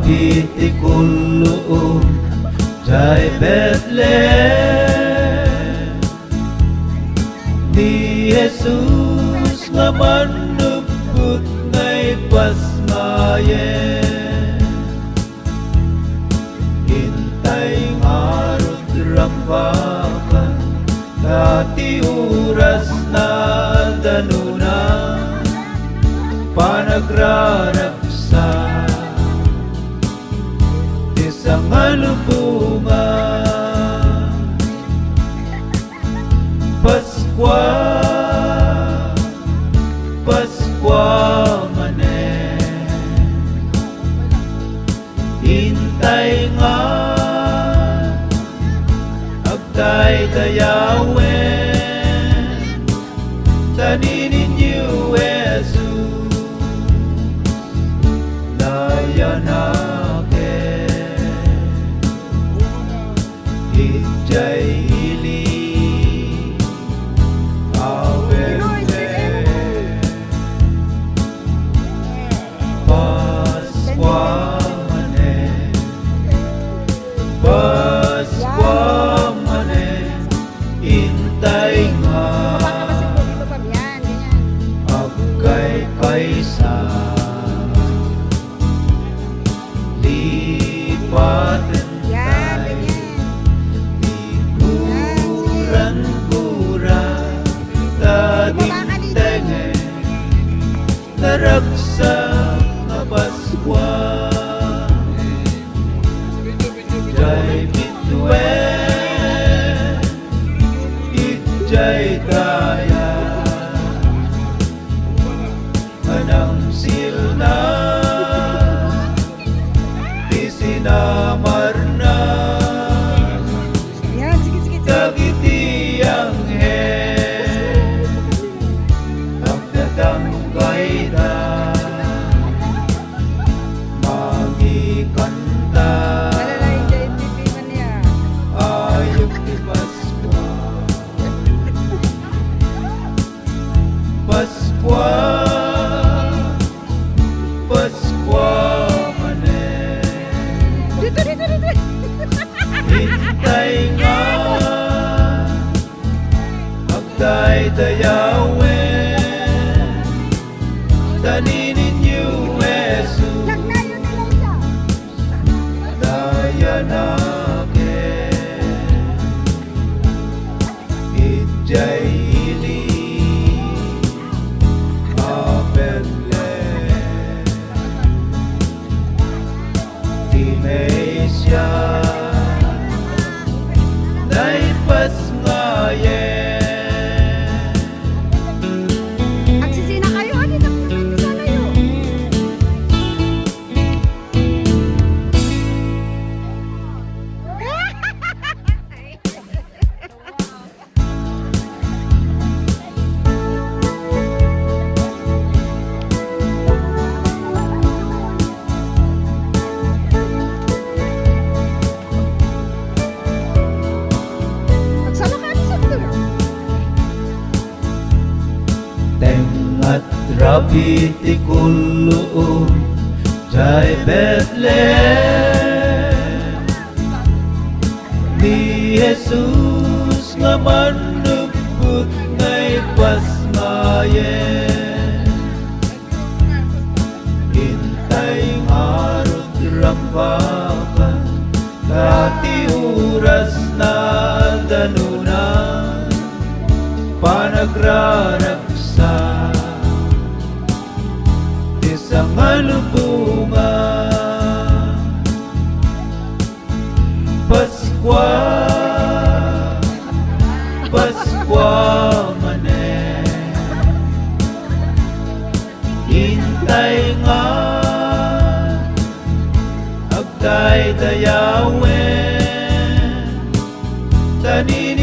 Rabiti kullu'um jai Bethlehem. Ni Jesus nga manuput ngay pasmayen. Hintay ngarod rambakan dati oras na danuna panagraragsa isang alubungan. Paskwa, Paskwa manen, hintay nga agday dayawen taninin yu Jesus dayanake ijay ili awende Paskwa manen, Paskwa manen, hintay nga agkay kaysa lipaten naragsak na Paskwa jai bituen ijay daya anang silna di sinamar na dagiti ang ang datang kaida magikanta ayok di Paskwa. Paskwa, Paskwa manen, hintay nga agday dayawen taninin yu Jesus dayanake ijay ili a Bethlehem. Di Mesia naipas ngayen. Tengat Rabiti kullu'um jai Bethlehem. Ni Jesus nga manuput ngay pasmayen. Hintay ngarod rambakan dati oras na danuna panagraragsa isang alubungan. Paskwa, Paskwa manen, hintay nga agday dayawen taninin